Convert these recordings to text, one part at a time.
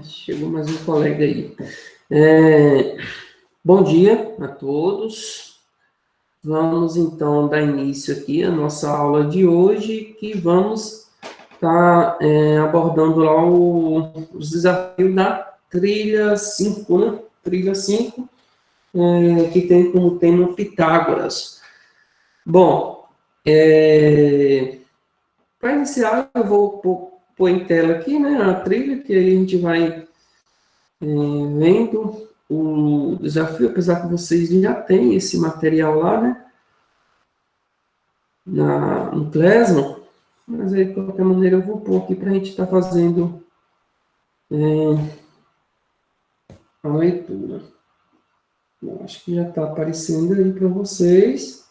Chegou mais um colega aí. É, Bom dia a todos. Vamos então dar início aqui à nossa aula de hoje, que vamos estar abordando lá os desafios da trilha 5, né? Trilha 5, que tem como tema Pitágoras. Bom, para iniciar, eu vou pôr em tela aqui, né, a trilha, que aí a gente vai vendo o desafio, apesar que vocês já têm esse material lá, né, no Classroom, mas aí, de qualquer maneira, eu vou pôr aqui para a gente estar fazendo a leitura. Bom, acho que já está aparecendo aí para vocês.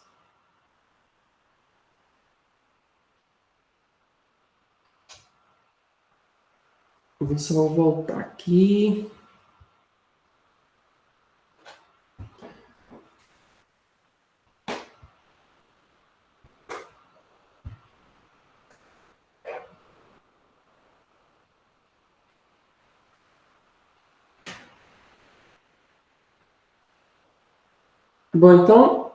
Eu vou só voltar aqui. Bom, então,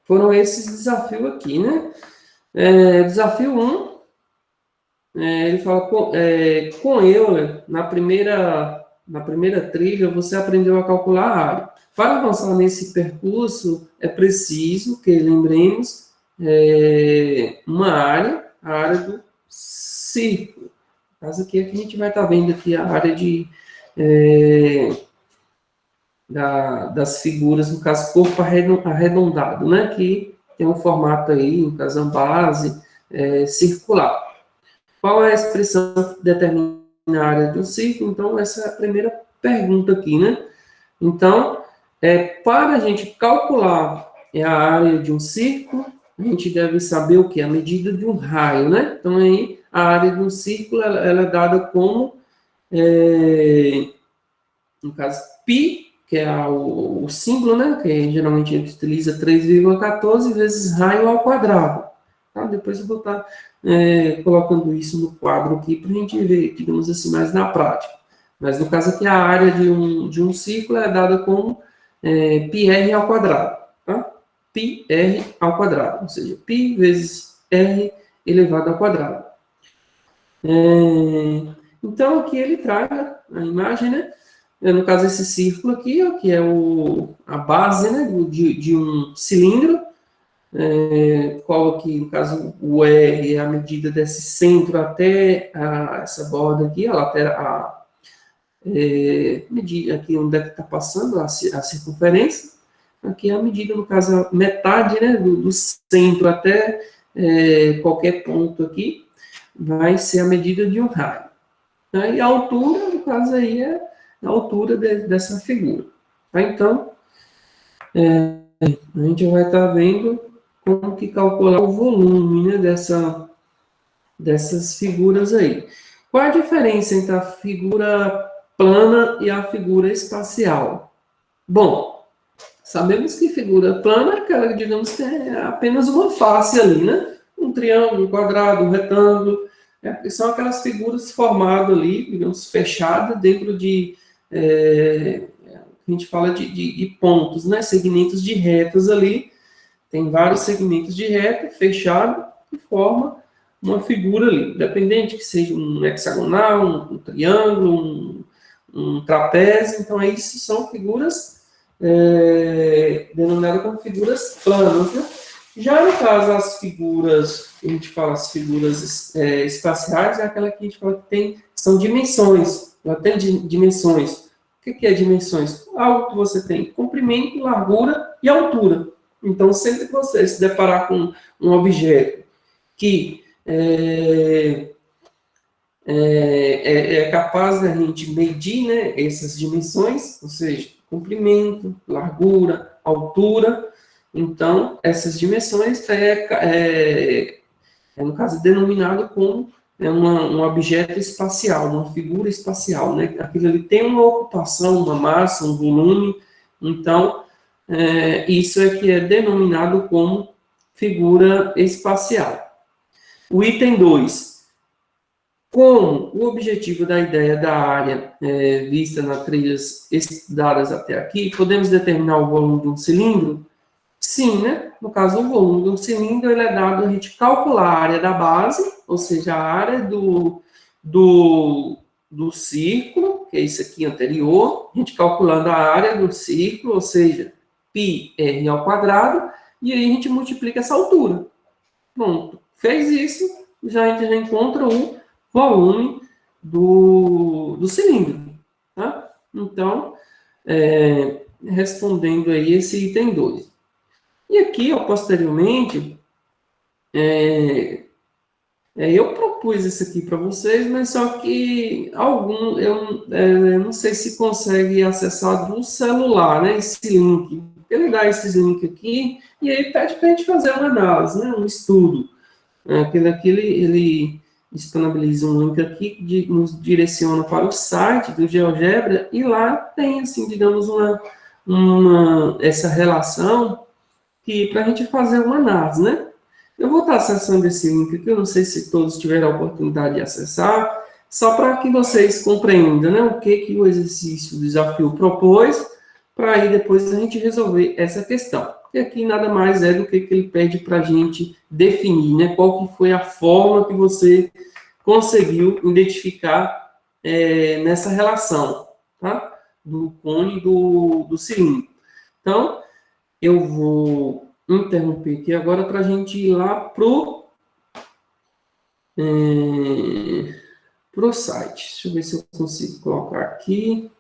foram esses desafios aqui, né? Desafio 1, ele fala, com Euler, na primeira trilha, você aprendeu a calcular a área. Para avançar nesse percurso, é preciso que lembremos uma área, a área do círculo. No caso aqui, a gente vai estar vendo aqui a área das figuras, no caso, corpo arredondado, né? Que tem um formato aí, no caso, uma base circular. Qual é a expressão que determina a área do círculo? Então, essa é a primeira pergunta aqui, né? Então, para a gente calcular a área de um círculo, a gente deve saber o que? A medida de um raio, né? Então, aí, a área de um círculo, ela é dada como, no caso, π, que é o símbolo, né? Que geralmente a gente utiliza 3,14 vezes raio ao quadrado. Tá? Depois eu vou estar colocando isso no quadro aqui para a gente ver, digamos assim, mais na prática. Mas no caso aqui, a área de um círculo é dada como πr ao quadrado. Tá? πr ao quadrado, ou seja, π vezes r elevado ao quadrado. Então, aqui ele traz a imagem, né? No caso, esse círculo aqui, ó, que é a base, né, de um cilindro, qual aqui, no caso, o R é a medida desse centro até essa borda aqui, a lateral, medida aqui onde é que está passando a circunferência, aqui é a medida, no caso, a metade, né, do centro até qualquer ponto aqui, vai ser a medida de um raio. E a altura, no caso aí, é a altura dessa figura. Tá? Então, a gente vai estar vendo como que calcular o volume, né, dessas figuras aí. Qual a diferença entre a figura plana e a figura espacial? Bom, sabemos que figura plana é aquela, digamos, que é apenas uma face ali, né? Um triângulo, um quadrado, um retângulo. São aquelas figuras formadas ali, digamos, fechadas dentro de... a gente fala de pontos, né? Segmentos de retas ali. Tem vários segmentos de reta fechado que forma uma figura ali, independente que seja um hexagonal, um triângulo, um trapézio. Então, isso são figuras denominadas como figuras planas, né? Já no caso, as figuras, a gente fala as figuras espaciais, é aquela que a gente fala que são dimensões, ela tem dimensões. O que é dimensões? Algo que você tem comprimento, largura e altura. Então, sempre que você se deparar com um objeto que é capaz da gente medir, né, essas dimensões, ou seja, comprimento, largura, altura, então, essas dimensões no caso, denominado como um objeto espacial, uma figura espacial, né? Aquilo ali tem uma ocupação, uma massa, um volume, então, isso é que é denominado como figura espacial. O item 2. Como o objetivo da ideia da área vista nas trilhas estudadas até aqui, podemos determinar o volume de um cilindro? Sim, né? No caso, o volume de um cilindro, ele é dado a gente calcular a área da base, ou seja, a área do círculo, que é isso aqui anterior, a gente calculando a área do círculo, ou seja, πr ao quadrado, e aí a gente multiplica essa altura. Pronto. Fez isso, a gente já encontra o volume do cilindro. Tá? Então, respondendo aí esse item 2. E aqui, ó, posteriormente, eu propus isso aqui para vocês, mas só que eu não sei se consegue acessar do celular, né, esse link. Ele dá esses links aqui, e aí pede para a gente fazer uma análise, né, um estudo. Aquele aqui, ele disponibiliza um link aqui que nos direciona para o site do GeoGebra, e lá tem, assim, digamos, essa relação que para a gente fazer uma análise, né? Eu vou estar acessando esse link aqui, eu não sei se todos tiveram a oportunidade de acessar, só para que vocês compreendam, né, o que o exercício, o desafio propôs, para aí depois a gente resolver essa questão. E aqui nada mais é do que ele pede para a gente definir, né, qual que foi a forma que você conseguiu identificar nessa relação, tá? Do cone do cilindro. Então, eu vou interromper aqui agora para a gente ir lá pro site. Deixa eu ver se eu consigo colocar aqui.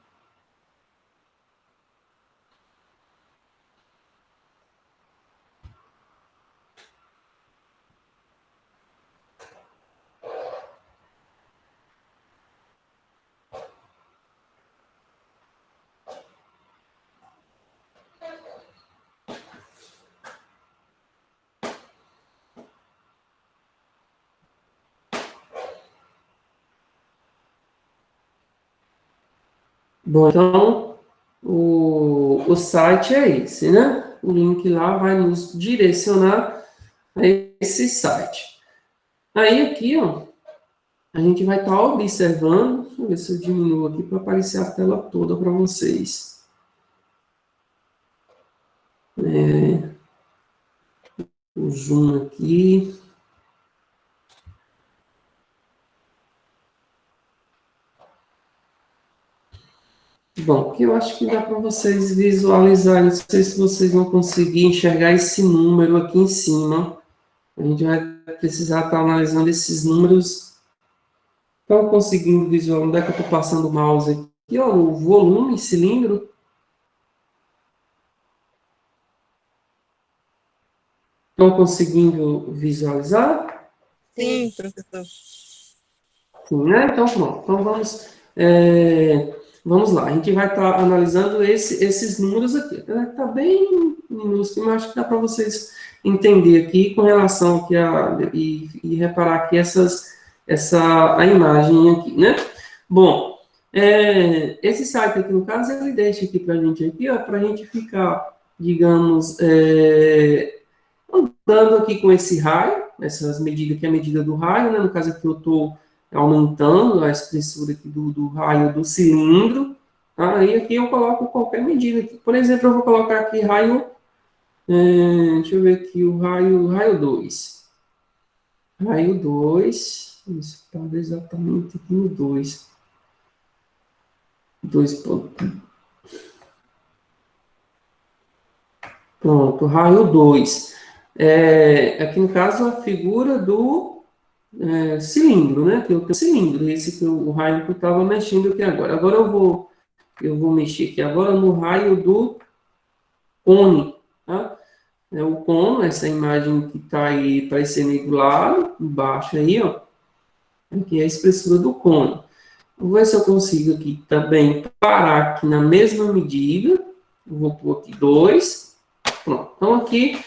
Bom, então, o site é esse, né? O link lá vai nos direcionar a esse site. Aí, aqui, ó, a gente vai estar observando, deixa eu ver se eu diminuo aqui para aparecer a tela toda para vocês. O zoom aqui. Bom, que eu acho que dá para vocês visualizarem, não sei se vocês vão conseguir enxergar esse número aqui em cima. A gente vai precisar estar analisando esses números. Estão conseguindo visualizar? Onde é que eu estou passando o mouse aqui? Ó, o volume, cilindro. Estão conseguindo visualizar? Sim, professor. Sim, né? Então, pronto. Então, vamos lá. A gente vai estar analisando esses números aqui. Está bem minúsculo, mas acho que dá para vocês entender aqui com relação aqui e reparar aqui a imagem aqui, né? Bom, esse site aqui, no caso, ele deixa aqui para a gente aqui, ó, para a gente ficar, digamos, andando aqui com esse raio, essas medidas, que é a medida do raio, né? No caso aqui eu estou aumentando a espessura aqui do raio do cilindro, tá? E aqui eu coloco qualquer medida. Aqui. Por exemplo, eu vou colocar aqui raio, deixa eu ver aqui o raio 2. Raio 2, isso está exatamente aqui no 2. 2 pontos. Pronto, raio 2. Aqui no caso a figura do cilindro, né? Que é o cilindro, esse que o raio que eu estava mexendo aqui agora. Agora eu vou mexer aqui agora no raio do cone, tá? O cone, essa imagem que está aí parecendo aí do lado, embaixo aí, ó. Aqui é a espessura do cone. Vou ver se eu consigo aqui também parar aqui na mesma medida. Eu vou pôr aqui 2. Pronto. Então aqui,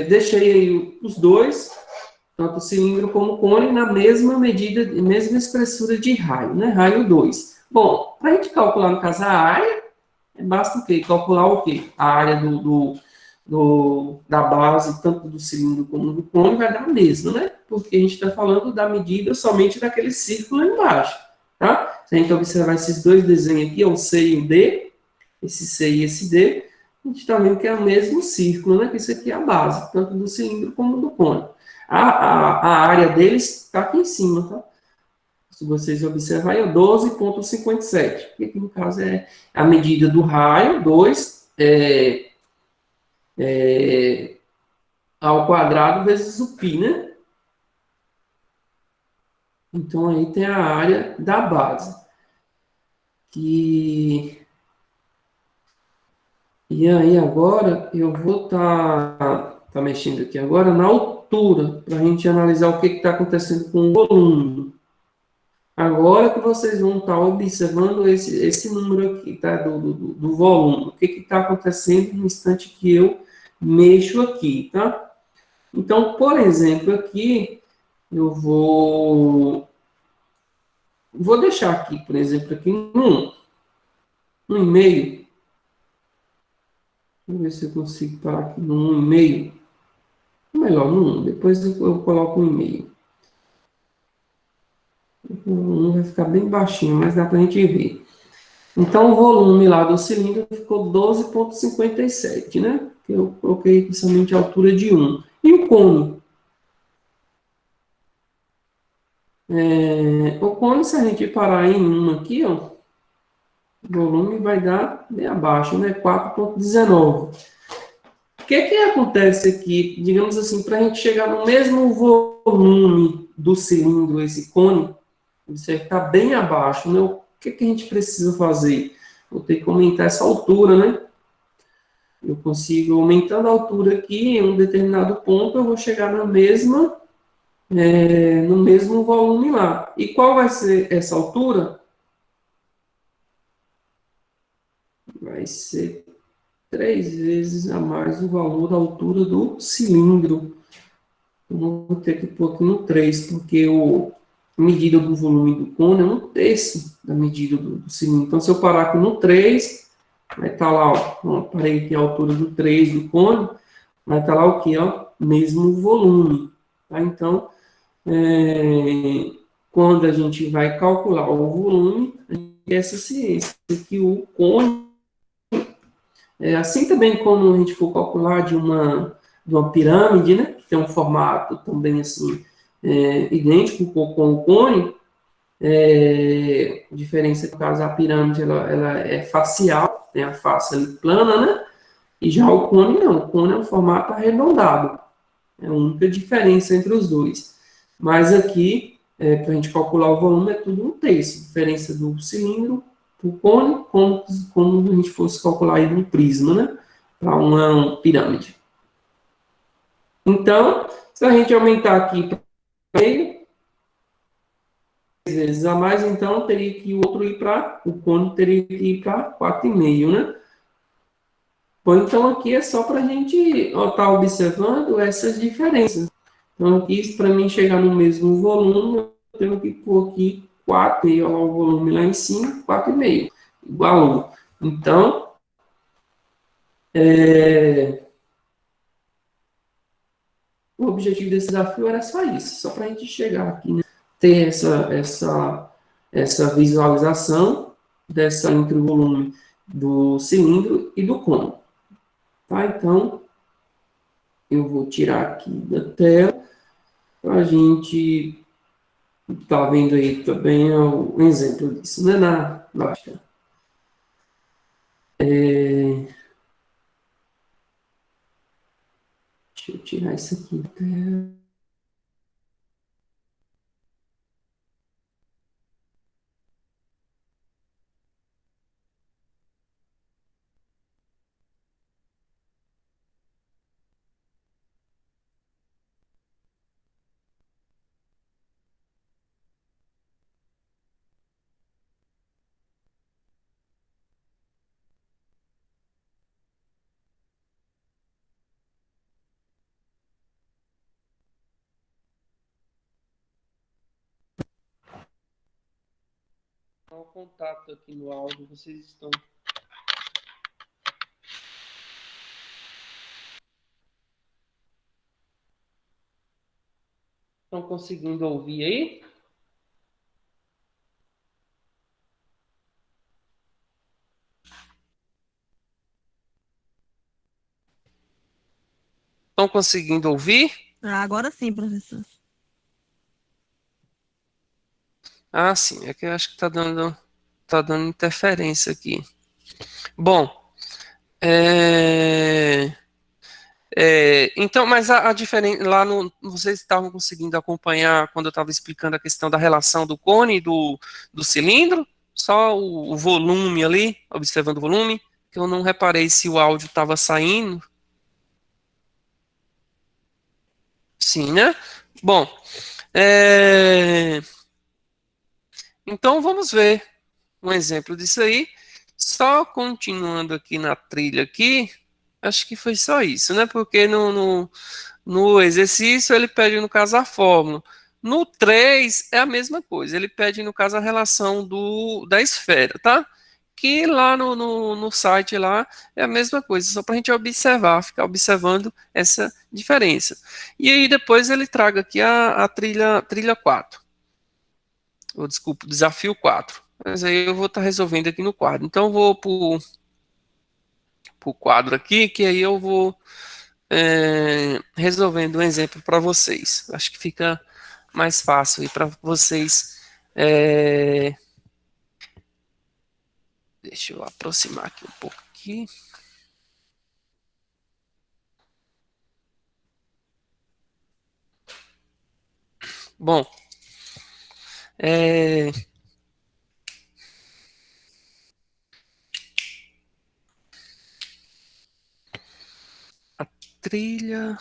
deixei aí os dois, tanto o cilindro como o cone, na mesma medida, mesma espessura de raio, né? Raio 2. Bom, para a gente calcular, no caso, a área, basta o quê? Calcular o quê? A área da base, tanto do cilindro como do cone, vai dar a mesma, né? Porque a gente está falando da medida somente daquele círculo lá embaixo, tá? Se a gente observar esses dois desenhos aqui, o C e o D, esse C e esse D, a gente está vendo que é o mesmo círculo, né? Que isso aqui é a base, tanto do cilindro como do cone. A área deles está aqui em cima, tá? Se vocês observarem, é 12,57, que aqui no caso é a medida do raio, 2 ao quadrado vezes o π, né? Então aí tem a área da base. E aí agora eu vou tá mexendo aqui agora na altura, para a gente analisar o que está acontecendo com o volume. Agora que vocês vão estar observando esse número aqui, tá? Do volume. O que está acontecendo no instante que eu mexo aqui, tá? Então, por exemplo, aqui eu vou deixar aqui, por exemplo, aqui no e-mail. Vamos ver se eu consigo parar aqui no 1,5. Melhor, no 1. Depois eu coloco um e-mail. O 1 vai ficar bem baixinho, mas dá para a gente ver. Então, o volume lá do cilindro ficou 12,57, né? Eu coloquei somente a altura de 1. E o cone? O cone, se a gente parar em 1 aqui, ó, o volume vai dar bem abaixo, né? 4,19. O que acontece aqui, digamos assim, para a gente chegar no mesmo volume do cilindro, esse cone, você está bem abaixo, né? O que a gente precisa fazer? Vou ter que aumentar essa altura, né? Eu consigo, aumentando a altura aqui, em um determinado ponto, eu vou chegar no mesmo volume lá. E qual vai ser essa altura? Vai ser 3 vezes a mais o valor da altura do cilindro. Eu vou ter que pôr aqui no 3, porque a medida do volume do cone é 1/3 da medida do cilindro. Então, se eu parar aqui no 3, vai estar lá, ó, parei aqui a altura do 3 do cone, vai estar lá o que? Ó, mesmo volume. Tá? Então, quando a gente vai calcular o volume, a gente tem essa ciência que o cone, assim também como a gente for calcular de uma pirâmide, né, que tem um formato também assim, idêntico com o cone, a diferença, no caso, a pirâmide ela é facial, tem a face ali plana, né? E já o cone não, o cone é um formato arredondado. É a única diferença entre os dois. Mas aqui, para a gente calcular o volume, é tudo 1/3. Diferença do cilindro para o cone, como a gente fosse calcular aí um prisma, né? Para uma pirâmide. Então, se a gente aumentar aqui para meio, 3 vezes a mais, então teria que o outro ir para, o cone teria que ir para 4,5, né? Ou então aqui é só para a gente estar observando essas diferenças. Então aqui, para mim chegar no mesmo volume, eu tenho que pôr aqui 4,5, olha lá o volume lá em cima, 4,5, igualou. Então, o objetivo desse desafio era só isso, só para a gente chegar aqui, né? Ter essa visualização entre o volume do cilindro e do cone. Tá? Então, eu vou tirar aqui da tela para a gente tá vendo aí também um exemplo disso, né? Na deixa eu tirar isso aqui da tela. Dá um contato aqui no áudio, vocês estão Estão conseguindo ouvir aí? Estão conseguindo ouvir? Ah, agora sim, professor. Ah, sim, é que eu acho que tá dando interferência aqui. Bom, é, então, mas a diferença lá no, vocês estavam conseguindo acompanhar quando eu estava explicando a questão da relação do cone e do cilindro? Só o volume ali, observando o volume, que eu não reparei se o áudio estava saindo. Sim, né? Bom, é, então vamos ver um exemplo disso aí. Só continuando aqui na trilha aqui, acho que foi só isso, né? Porque no exercício ele pede, no caso, a fórmula. No 3 é a mesma coisa, ele pede, no caso, a relação da esfera, tá? Que lá no site lá é a mesma coisa, só para a gente observar, ficar observando essa diferença. E aí depois ele traga aqui a trilha 4, ou desculpa, desafio 4. Mas aí eu vou estar resolvendo aqui no quadro. Então eu vou para o quadro aqui, que aí eu vou resolvendo um exemplo para vocês. Acho que fica mais fácil e para vocês. é, Deixa eu aproximar aqui um pouco aqui. Bom, é, a trilha.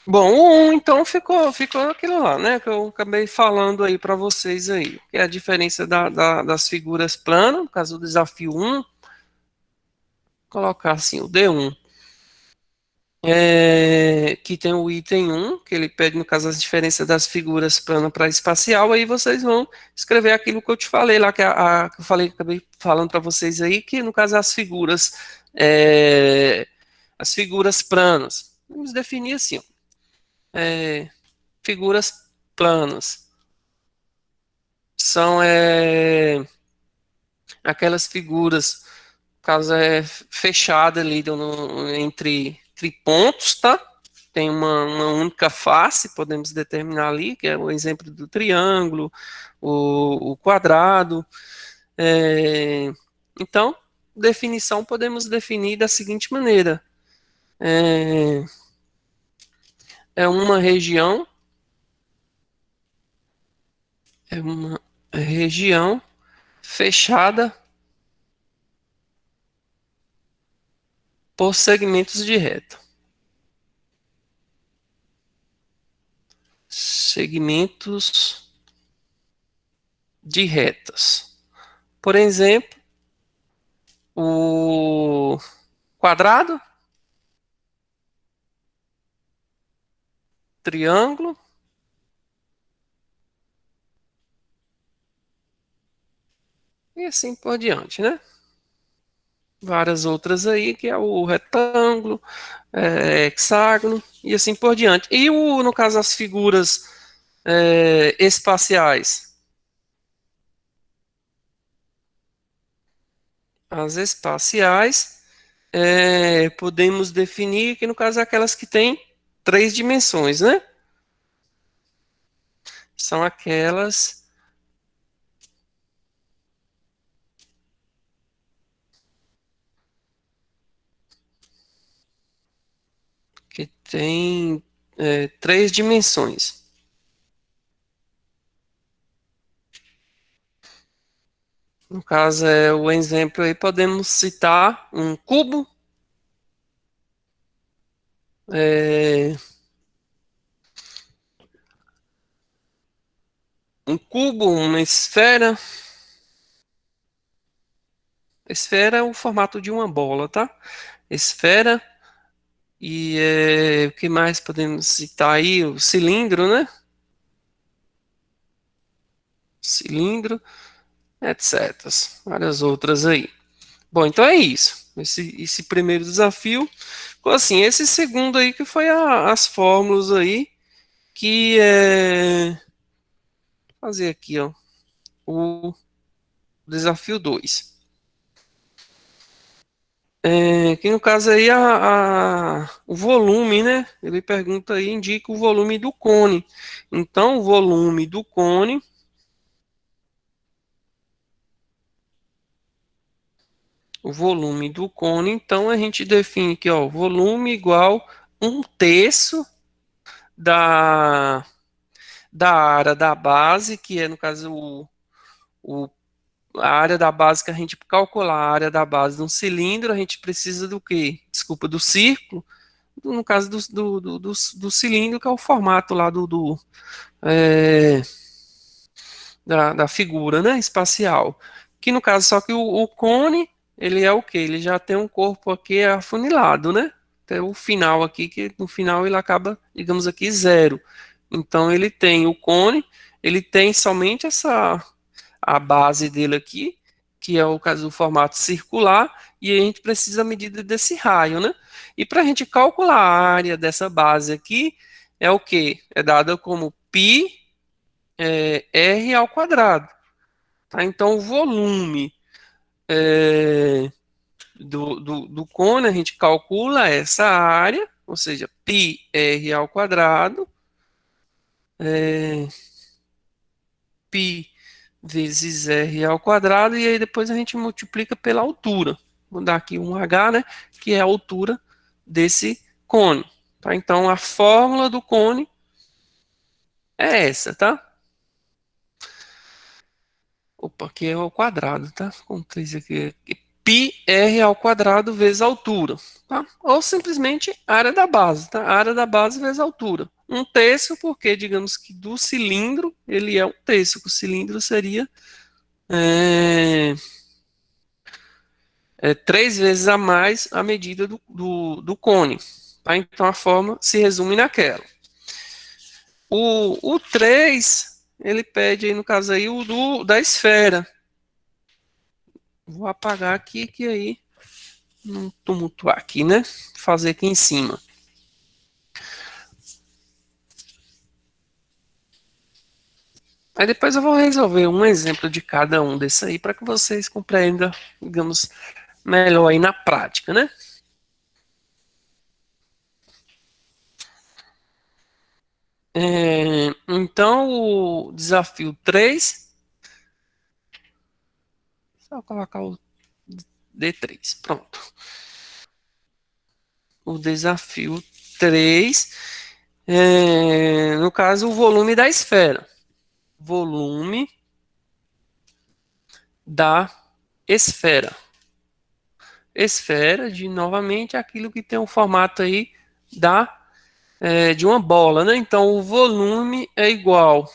Bom, o 1 então ficou aquilo lá, né? Que eu acabei falando aí para vocês aí. Que é a diferença das figuras planas, no caso do desafio 1, colocar assim o D1. Que tem o item 1, que ele pede, no caso, as diferenças das figuras plana para espacial, aí vocês vão escrever aquilo que eu te falei lá, que eu falei, acabei falando para vocês aí, que no caso as figuras planas. Vamos definir assim, ó, figuras planas são aquelas figuras, caso fechada ali entre pontos, tá? Tem uma única face, podemos determinar ali, que é o exemplo do triângulo, o quadrado. É, então, definição podemos definir da seguinte maneira: é, é uma região, é uma região fechada por segmentos de reta. Segmentos de retas. Por exemplo, o quadrado, triângulo e assim por diante, né? Várias outras aí, que é o retângulo, hexágono e assim por diante. E no caso, as figuras espaciais. As espaciais, podemos definir que, no caso, é aquelas que têm 3 dimensões, né? São aquelas que têm 3 dimensões. No caso, o exemplo aí, podemos citar é, um cubo, uma esfera. Esfera é o formato de uma bola, tá? Esfera e o que mais podemos citar aí? O cilindro, né? cilindro, etc. Várias outras aí. Bom, então é isso. Esse primeiro desafio. Assim, esse segundo aí que foi as fórmulas aí, que é fazer aqui, ó, o desafio 2. Que no caso aí o volume, né? Ele pergunta aí, indica o volume do cone. Então, o volume do cone, então a gente define aqui, ó, volume igual 1/3 da, da área da base, que é no caso o a área da base que a gente calcular a área da base de um cilindro, a gente precisa do quê? Desculpa, do círculo, no caso do cilindro, que é o formato lá é, da figura, né, espacial. Que no caso, só que o cone, ele é o quê? Ele já tem um corpo aqui afunilado, né? Até o final aqui, que no final ele acaba, digamos aqui, zero. Então ele tem o cone, ele tem somente a base dele aqui, que é o caso do formato circular, e a gente precisa a medida desse raio, né? E para a gente calcular a área dessa base aqui, é o que? É dada como π r ao quadrado. Tá? Então, o volume do cone, a gente calcula essa área, ou seja, π r ao quadrado, π vezes r ao quadrado, e aí depois a gente multiplica pela altura. Vou dar aqui um h, né, que é a altura desse cone. Tá? Então, a fórmula do cone é essa, tá? Opa, aqui é ao quadrado, tá? Com 3 aqui. Π r ao quadrado vezes a altura, tá? Ou simplesmente área da base, tá? Área da base vezes a altura. 1/3, porque digamos que do cilindro, ele é 1/3, que o cilindro seria é, 3 vezes a mais a medida do cone. Tá? Então a forma se resume naquela. O 3, ele pede aí, no caso aí, da esfera. Vou apagar aqui, que aí não tumultuar aqui, né? Fazer aqui em cima. Aí depois eu vou resolver um exemplo de cada um desses aí para que vocês compreendam, digamos, melhor aí na prática, né? Então, o desafio 3, só colocar o D3, pronto. O desafio 3, no caso, o volume da esfera. Volume da esfera. Esfera, novamente, aquilo que tem o formato aí de uma bola, né? Então, o volume é igual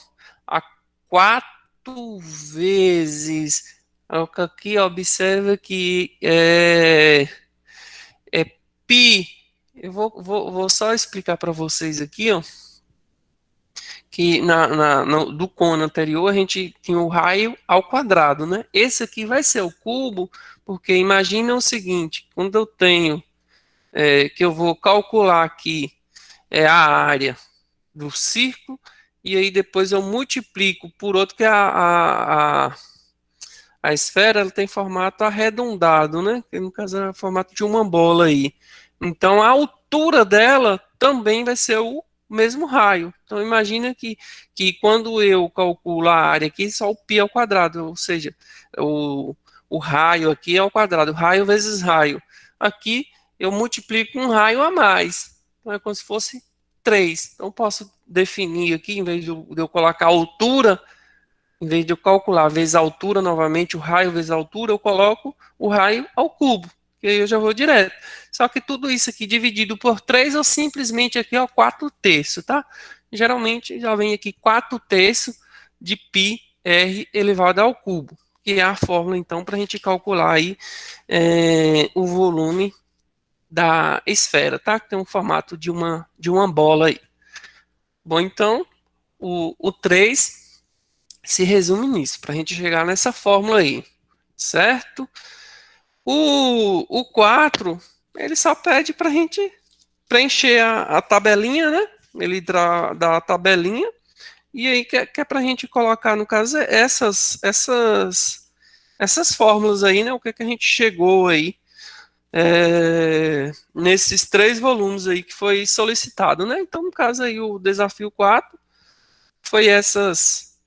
a 4 vezes. Aqui, observa que é π. Eu vou só explicar para vocês aqui, ó, que do côno anterior a gente tinha o raio ao quadrado, né? Esse aqui vai ser o cubo, porque imagina o seguinte: quando eu tenho que eu vou calcular aqui a área do círculo, e aí depois eu multiplico por outro, que é a esfera, ela tem formato arredondado, né? Que no caso é o formato de uma bola aí. Então a altura dela também vai ser o mesmo raio. Então imagina que quando eu calculo a área aqui, só o π ao quadrado, ou seja, o raio aqui é ao quadrado, raio vezes raio. Aqui eu multiplico um raio a mais. Então é como se fosse 3. Então posso definir aqui, em vez de eu colocar a altura, em vez de eu calcular vezes a altura novamente, o raio vezes a altura, eu coloco o raio ao cubo, que aí eu já vou direto. Só que tudo isso aqui dividido por 3, ou simplesmente aqui, ó, 4/3, tá? Geralmente já vem aqui 4/3 de π r elevado ao cubo, que é a fórmula, então, para a gente calcular aí o volume da esfera, tá? Que tem um formato de uma bola aí. Bom, então, o 3 se resume nisso, para a gente chegar nessa fórmula aí, certo? O 4, ele só pede para a gente preencher a tabelinha, né? Ele dá a tabelinha, e aí que é para a gente colocar, no caso, essas fórmulas aí, né? O que, é que a gente chegou aí nesses 3 volumes aí que foi solicitado, né? Então, no caso aí, o desafio 4 foi essas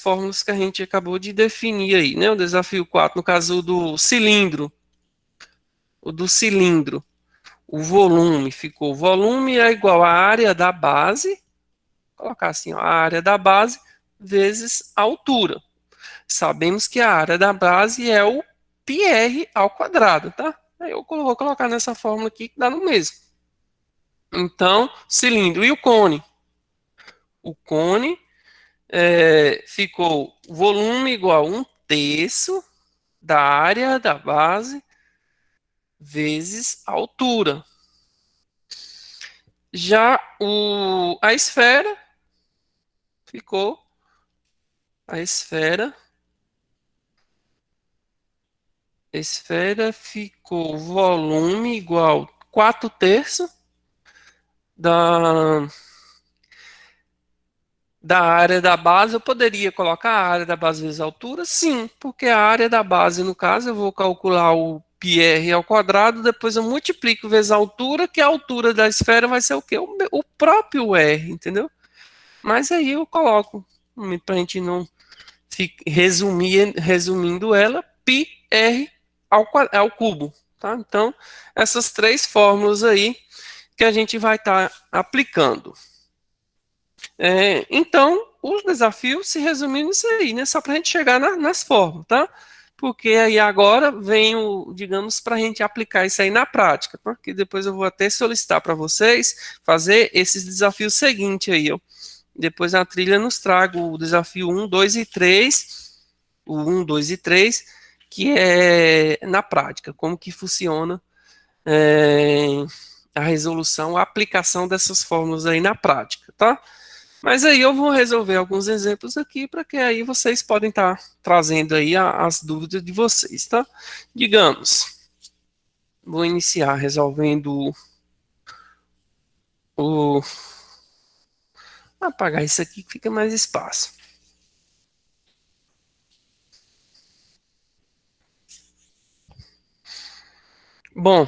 fórmulas que a gente acabou de definir aí, né? O desafio 4 no caso do cilindro, o volume é igual à área da base, vou colocar assim, ó, a área da base vezes a altura. Sabemos que a área da base é o πr ao quadrado, tá? Aí eu vou colocar nessa fórmula aqui que dá no mesmo. Então, cilindro e o cone. O cone ficou volume igual a 1/3 da área da base vezes a altura. Já a esfera ficou a esfera ficou volume igual a 4/3 da, da área da base. Eu poderia colocar a área da base vezes a altura? Sim, porque a área da base, no caso, eu vou calcular o πr ao quadrado, depois eu multiplico vezes a altura, que a altura da esfera vai ser o quê? O próprio r, entendeu? Mas aí eu coloco, para a gente não resumindo ela, πr ao cubo. Tá? Então, essas 3 fórmulas aí que a gente vai estar aplicando. Então, os desafios se resumindo nisso aí, né? Só para a gente chegar nas fórmulas, tá? Porque aí agora vem digamos, para a gente aplicar isso aí na prática, tá? Que depois eu vou até solicitar para vocês fazer esses desafios seguintes aí, ó. Depois a trilha nos traga o desafio 1, 2 e 3, o 1, 2 e 3, que é na prática, como que funciona a resolução, a aplicação dessas fórmulas aí na prática, tá? Mas aí eu vou resolver alguns exemplos aqui para que aí vocês podem estar trazendo aí as dúvidas de vocês, tá? Digamos, vou iniciar resolvendo o... Vou apagar isso aqui que fica mais espaço. Bom,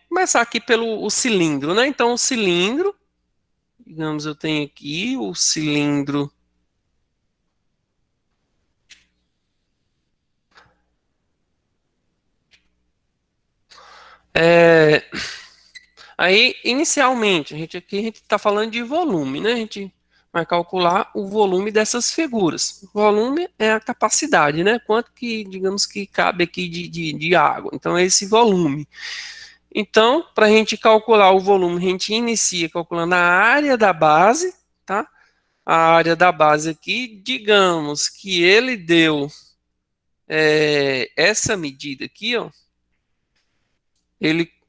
começar aqui pelo cilindro, né? Então, o cilindro, digamos, eu tenho aqui o cilindro. Aí, inicialmente, aqui a gente está falando de volume, né? A gente vai calcular o volume dessas figuras. O volume é a capacidade, né? Quanto que, digamos, que cabe aqui de água. Então, é esse volume. Então, para a gente calcular o volume, a gente inicia calculando a área da base, tá? A área da base aqui, digamos que ele deu essa medida aqui, ó.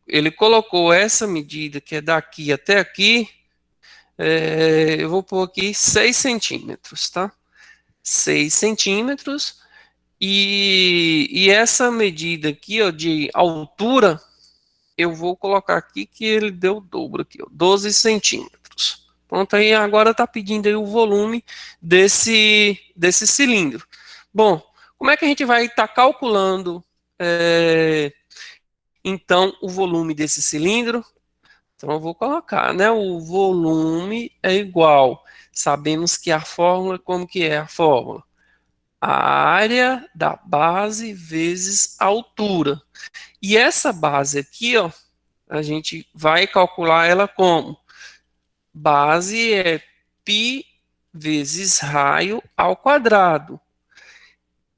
Ele colocou essa medida, que é daqui até aqui, eu vou pôr aqui 6 centímetros, tá? 6 centímetros, e essa medida aqui, ó, de altura, eu vou colocar aqui que ele deu o dobro aqui, ó, 12 centímetros. Pronto, aí agora está pedindo aí o volume desse cilindro. Bom, como é que a gente vai estar calculando, então, o volume desse cilindro? Então, eu vou colocar, né? O volume é igual. Sabemos que a fórmula, como que é a fórmula? A área da base vezes a altura. E essa base aqui, ó, a gente vai calcular ela como? Base é π vezes raio ao quadrado.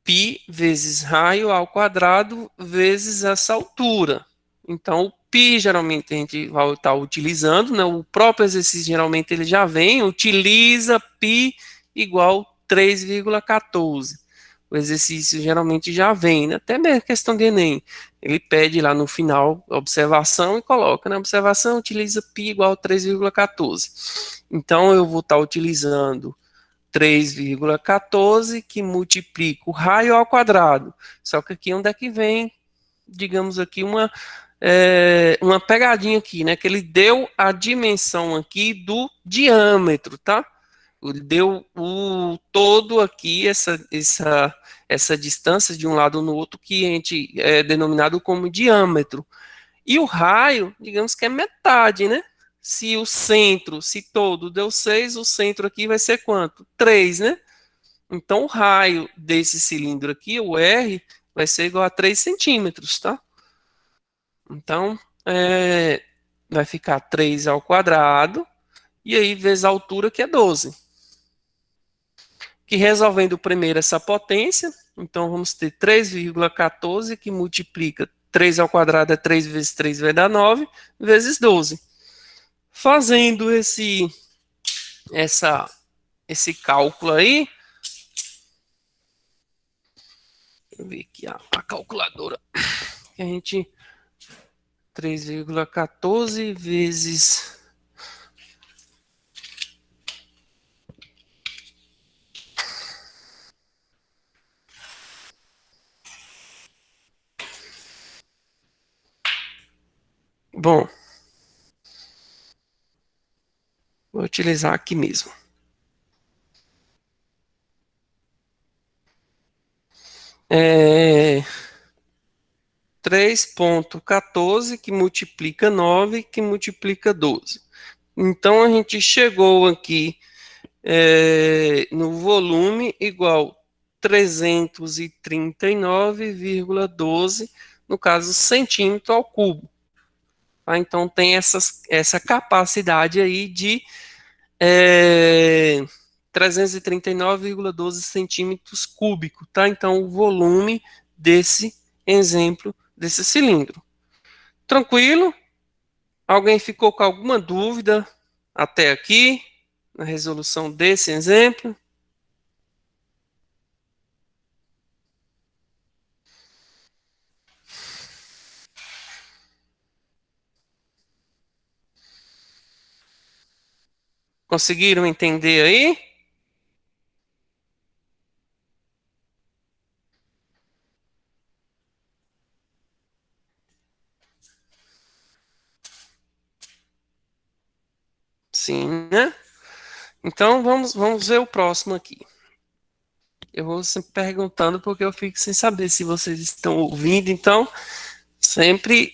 Π vezes raio ao quadrado vezes essa altura. Então, o π geralmente a gente vai estar utilizando, né? O próprio exercício geralmente ele já vem, utiliza π igual 3,14. O exercício geralmente já vem, né? Até mesmo questão de Enem. Ele pede lá no final a observação e coloca na observação, utiliza π igual 3,14. Então, eu vou estar utilizando 3,14 que multiplica o raio ao quadrado. Só que aqui onde é que vem, digamos aqui, uma pegadinha aqui, né? Que ele deu a dimensão aqui do diâmetro, tá? Ele deu o todo aqui, essa distância de um lado no outro, que a gente é denominado como diâmetro. E o raio, digamos que é metade, né? Se o centro, se todo deu 6, o centro aqui vai ser quanto? 3, né? Então, o raio desse cilindro aqui, o R, vai ser igual a 3 centímetros, tá? Então, vai ficar 3 ao quadrado, e aí vezes a altura, que é 12. Que resolvendo primeiro essa potência, então vamos ter 3,14, que multiplica 3 ao quadrado é 3 vezes 3 vai dar 9, vezes 12. Fazendo esse cálculo aí, deixa eu ver aqui a calculadora, que a gente 3,14 vezes bom, vou utilizar aqui mesmo. É 3,14 que multiplica 9 que multiplica 12. Então a gente chegou aqui no volume igual 339,12, no caso centímetro ao cubo. Tá? Então tem essa capacidade aí de 339,12 centímetros cúbicos. Tá? Então o volume desse exemplo, desse cilindro. Tranquilo? Alguém ficou com alguma dúvida até aqui na resolução desse exemplo? Conseguiram entender aí? Sim, né? Então vamos ver o próximo aqui. Eu vou sempre perguntando porque eu fico sem saber se vocês estão ouvindo, então sempre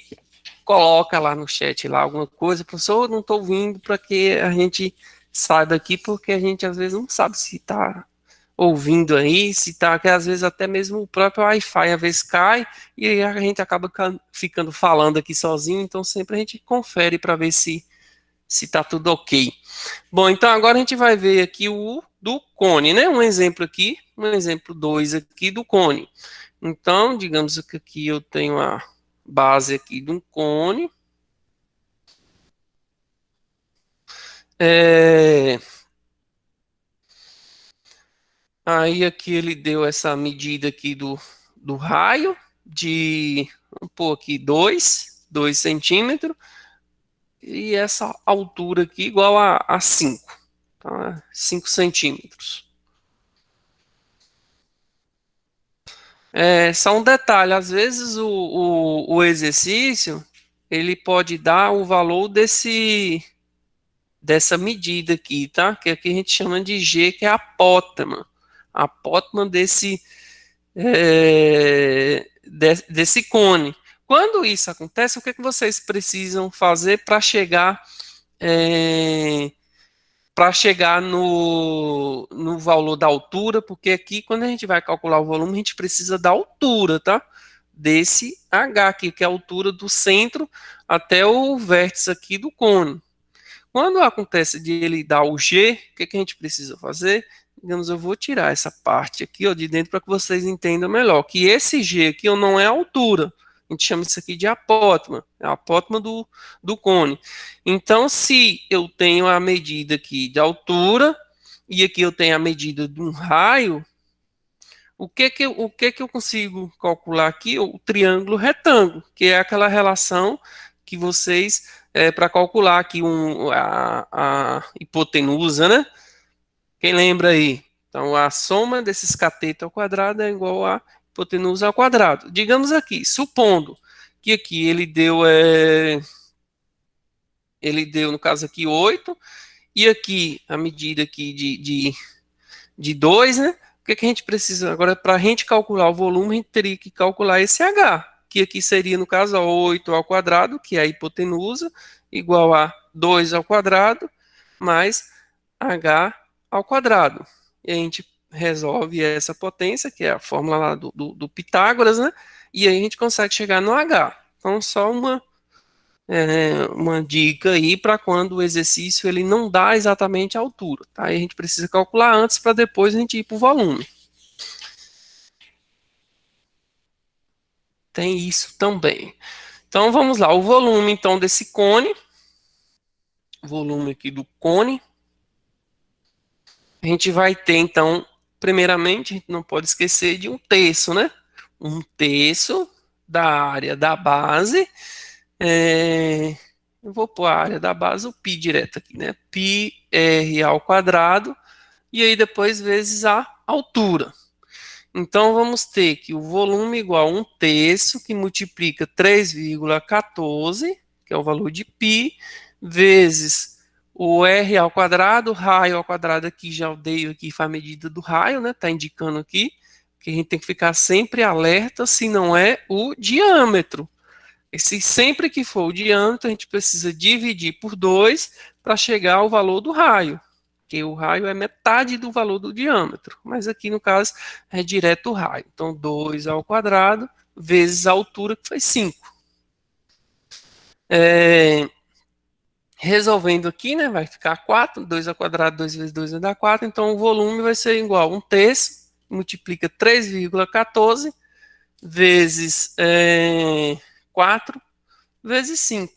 coloca lá no chat lá alguma coisa, professor, não estou ouvindo, para que a gente saiba aqui, porque a gente às vezes não sabe se está ouvindo aí, se está, que às vezes até mesmo o próprio Wi-Fi às vezes cai, e aí a gente acaba ficando falando aqui sozinho, então sempre a gente confere para ver se está tudo ok. Bom, então agora a gente vai ver aqui o do cone, né? Um exemplo aqui, um exemplo 2 aqui do cone. Então, digamos que aqui eu tenho a base aqui de um cone. Aí aqui ele deu essa medida aqui do raio de, vamos pôr aqui 2 centímetros, e essa altura aqui igual a 5, tá? 5 centímetros. Só um detalhe, às vezes o exercício ele pode dar o valor dessa medida aqui, tá? Que aqui a gente chama de G, que é a apótema desse cone. Quando isso acontece, o que vocês precisam fazer para chegar no valor da altura? Porque aqui, quando a gente vai calcular o volume, a gente precisa da altura, tá? Desse H aqui, que é a altura do centro até o vértice aqui do cone. Quando acontece de ele dar o G, o que a gente precisa fazer? Digamos, eu vou tirar essa parte aqui ó, de dentro para que vocês entendam melhor. Que esse G aqui ó, não é a altura. A gente chama isso aqui de apótema. É a apótema do cone. Então, se eu tenho a medida aqui de altura e aqui eu tenho a medida de um raio, o que eu consigo calcular aqui? O triângulo retângulo, que é aquela relação que vocês, para calcular aqui a hipotenusa, né? Quem lembra aí? Então, a soma desses catetos ao quadrado é igual a hipotenusa ao quadrado. Digamos aqui, supondo que aqui ele deu, no caso aqui, 8, e aqui a medida aqui de 2, né? O que a gente precisa agora para a gente calcular o volume? A gente teria que calcular esse H, que aqui seria, no caso, 8 ao quadrado, que é a hipotenusa, igual a 2 ao quadrado, mais H ao quadrado. E a gente resolve essa potência, que é a fórmula lá do Pitágoras, né? E aí a gente consegue chegar no H. Então, só uma dica aí para quando o exercício ele não dá exatamente a altura, tá? Aí a gente precisa calcular antes para depois a gente ir para o volume. Tem isso também. Então vamos lá, o volume então desse cone, volume aqui do cone, a gente vai ter então, primeiramente, a gente não pode esquecer de um terço, né? Um terço da área da base, eu vou pôr a área da base, o π direto aqui, né? Π r ao quadrado, e aí depois vezes a altura. Então vamos ter que o volume igual a um terço, que multiplica 3,14, que é o valor de π, vezes o r ao quadrado, raio ao quadrado aqui, já odeio aqui, faz a medida do raio, né? Tá indicando aqui, que a gente tem que ficar sempre alerta se não é o diâmetro. E se sempre que for o diâmetro, a gente precisa dividir por 2 para chegar ao valor do raio, que o raio é metade do valor do diâmetro, mas aqui no caso é direto o raio. Então 2 ao quadrado vezes a altura, que foi 5. Resolvendo aqui, né, vai ficar 4, 2 ao quadrado, 2 vezes 2 vai dar 4, então o volume vai ser igual a um terço, multiplica 3,14 vezes 4 vezes 5.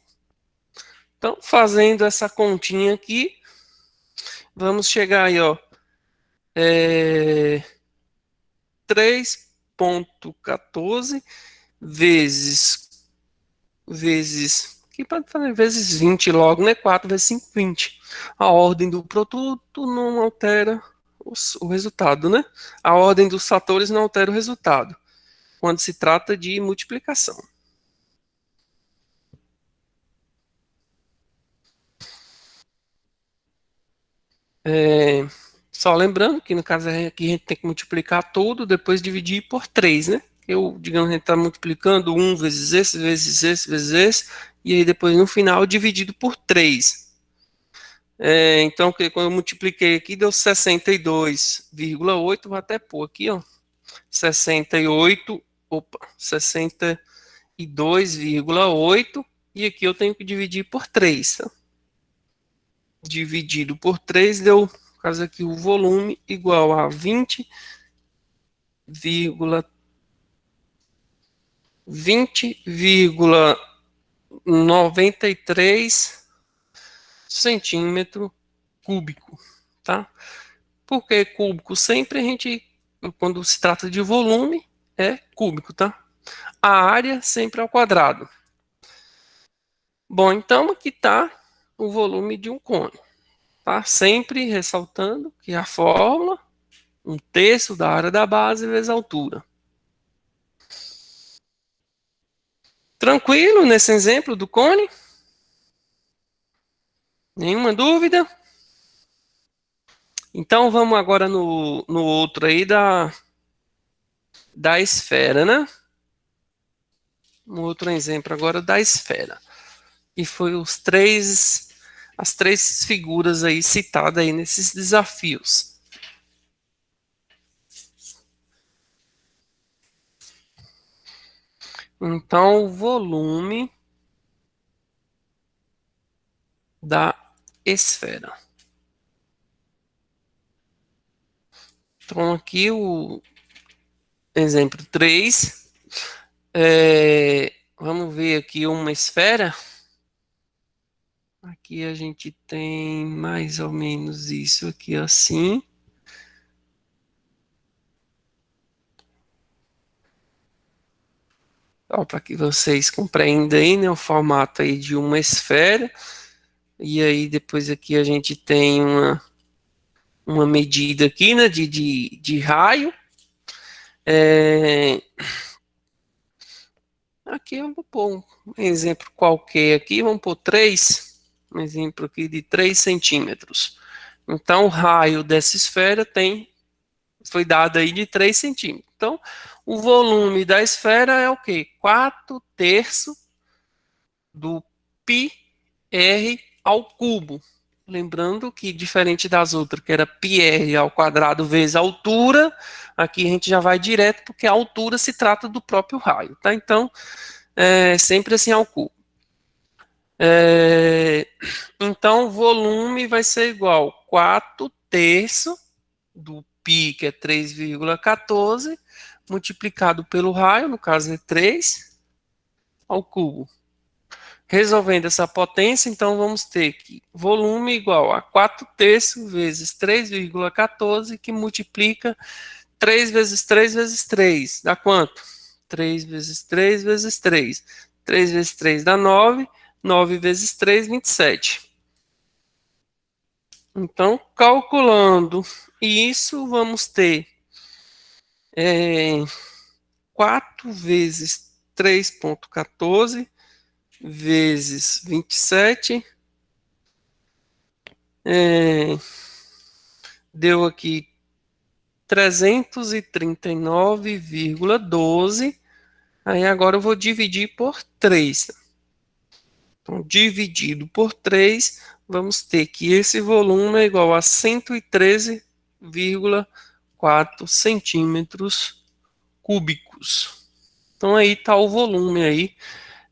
Então, fazendo essa continha aqui, vamos chegar aí, ó, 3,14 aqui pode fazer vezes 20 logo, né? 4 vezes 5, 20. A ordem do produto não altera o resultado, né? A ordem dos fatores não altera o resultado, quando se trata de multiplicação. Só lembrando que no caso aqui a gente tem que multiplicar tudo, depois dividir por 3, né? Digamos, a gente está multiplicando 1 vezes esse, vezes esse, vezes esse, e aí depois no final dividido por 3. Então, quando eu multipliquei aqui, deu 62,8, vou até pôr aqui, ó, 62,8, e aqui eu tenho que dividir por 3, tá? Dividido por 3 deu, no caso aqui, o volume igual a 20,93 centímetro cúbico, tá? Porque cúbico sempre a gente, quando se trata de volume, é cúbico, tá? A área sempre ao quadrado. Bom, então aqui está o volume de um cone, tá? Sempre ressaltando que a fórmula, um terço da área da base vezes a altura. Tranquilo nesse exemplo do cone? Nenhuma dúvida? Então vamos agora no outro aí da esfera, né? Um outro exemplo agora da esfera. E foi as três figuras aí citadas aí nesses desafios. Então, o volume da esfera. Então, aqui o exemplo 3. Vamos ver aqui uma esfera. Aqui a gente tem mais ou menos isso aqui assim. Para que vocês compreendam aí, né, o formato aí de uma esfera. E aí depois aqui a gente tem uma medida aqui, né, de raio. Aqui eu vou pôr um exemplo qualquer aqui, vamos pôr 3, um exemplo aqui de 3 centímetros. Então, o raio dessa esfera foi dado aí de 3 centímetros. Então, o volume da esfera é o quê? 4/3 do πr ao cubo. Lembrando que, diferente das outras, que era πr ao quadrado vezes a altura, aqui a gente já vai direto, porque a altura se trata do próprio raio, tá? Então, sempre assim ao cubo. Então, o volume vai ser igual a 4/3 do π, que é 3,14, multiplicado pelo raio, no caso é 3, ao cubo. Resolvendo essa potência, então vamos ter que volume igual a 4/3 vezes 3,14, que multiplica 3 vezes 3 vezes 3. Dá quanto? 3 vezes 3 vezes 3. 3 vezes 3 dá 9. 9 vezes 3, 27. Então, calculando isso, vamos ter 4 vezes 3,14 vezes 27. Deu aqui 339,12. Aí agora eu vou dividir por 3. Então, dividido por 3, vamos ter que esse volume é igual a 113,4 centímetros cúbicos. Então, aí está o volume aí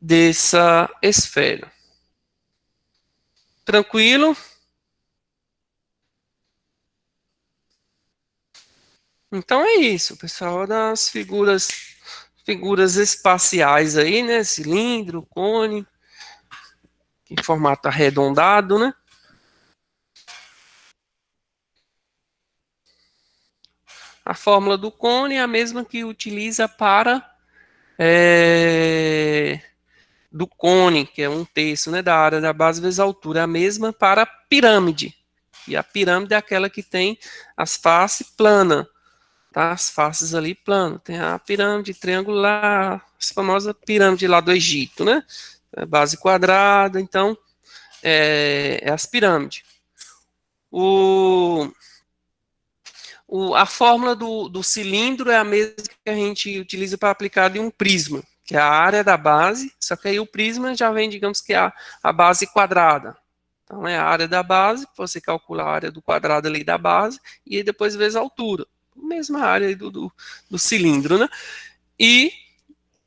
dessa esfera. Tranquilo? Então é isso, pessoal, das figuras espaciais aí, né? Cilindro, cone, em formato arredondado, né? A fórmula do cone é a mesma que utiliza para do cone, que é 1/3, né, da área da base vezes a altura, é a mesma para a pirâmide. E a pirâmide é aquela que tem as faces planas, tá? As faces ali planas. Tem a pirâmide triangular, a famosa pirâmide lá do Egito, né? Base quadrada, então é as pirâmides. A fórmula do cilindro é a mesma que a gente utiliza para aplicar em um prisma, que é a área da base, só que aí o prisma já vem, digamos que a base quadrada. Então é a área da base, você calcula a área do quadrado ali da base, e aí depois vezes a altura. Mesma área aí do cilindro, né? E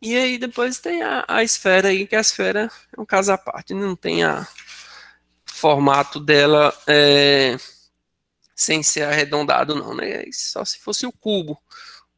aí depois tem a esfera aí, que a esfera é um caso à parte, não tem o formato dela sem ser arredondado não, né? Só se fosse o cubo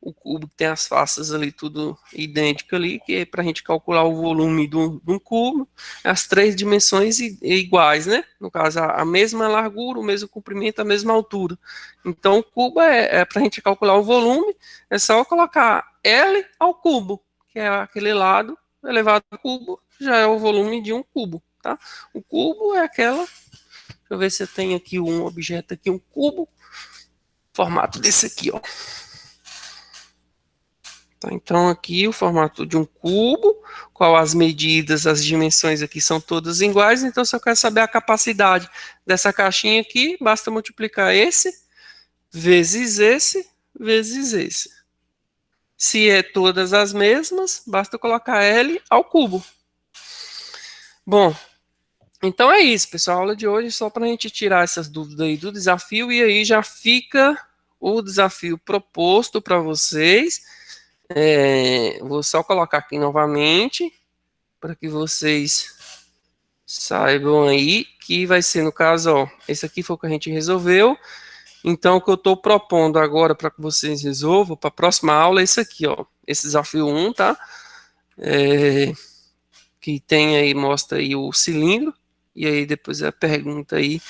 que tem as faces ali tudo idêntico ali, que é para a gente calcular o volume de um cubo, as 3 dimensões iguais, né? No caso, a mesma largura, o mesmo comprimento, a mesma altura. Então, o cubo para a gente calcular o volume, é só colocar L ao cubo, que é aquele lado elevado ao cubo, já é o volume de um cubo, tá? O cubo é aquela. Deixa eu ver se eu tenho aqui um objeto aqui, um cubo, formato desse aqui, ó. Tá, então aqui o formato de um cubo, qual as medidas, as dimensões aqui são todas iguais, então se eu quero saber a capacidade dessa caixinha aqui, basta multiplicar esse, vezes esse, vezes esse. Se é todas as mesmas, basta colocar L ao cubo. Bom, então é isso, pessoal. A aula de hoje é só para a gente tirar essas dúvidas aí do desafio, e aí já fica o desafio proposto para vocês. Vou só colocar aqui novamente, para que vocês saibam aí, que vai ser, no caso, ó, esse aqui foi o que a gente resolveu. Então, o que eu estou propondo agora para que vocês resolvam, para a próxima aula, é esse aqui, ó, esse desafio 1, tá? Que tem aí, mostra aí o cilindro, e aí depois a pergunta aí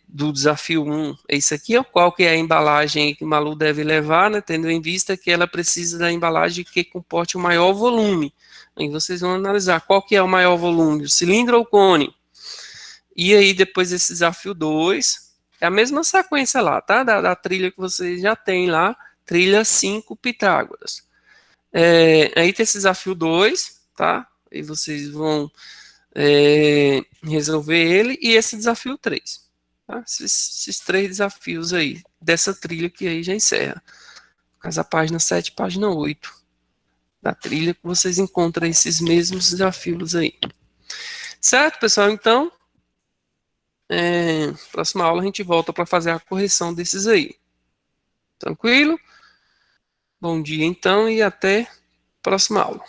do desafio 1 é isso aqui, ó, qual que é a embalagem que Malu deve levar, né, tendo em vista que ela precisa da embalagem que comporte o maior volume. Aí vocês vão analisar qual que é o maior volume, o cilindro ou o cone. E aí depois esse desafio 2, É a mesma sequência lá, tá? Da trilha que vocês já têm lá, trilha 5 Pitágoras. Aí tem esse desafio 2, tá? E vocês vão resolver ele, e esse desafio 3. Tá? Esses 3 desafios aí, dessa trilha que aí já encerra. Mas a página 7, página 8 da trilha, que vocês encontram esses mesmos desafios aí. Certo, pessoal? Então, próxima aula a gente volta para fazer a correção desses aí. Tranquilo? Bom dia, então, e até a próxima aula.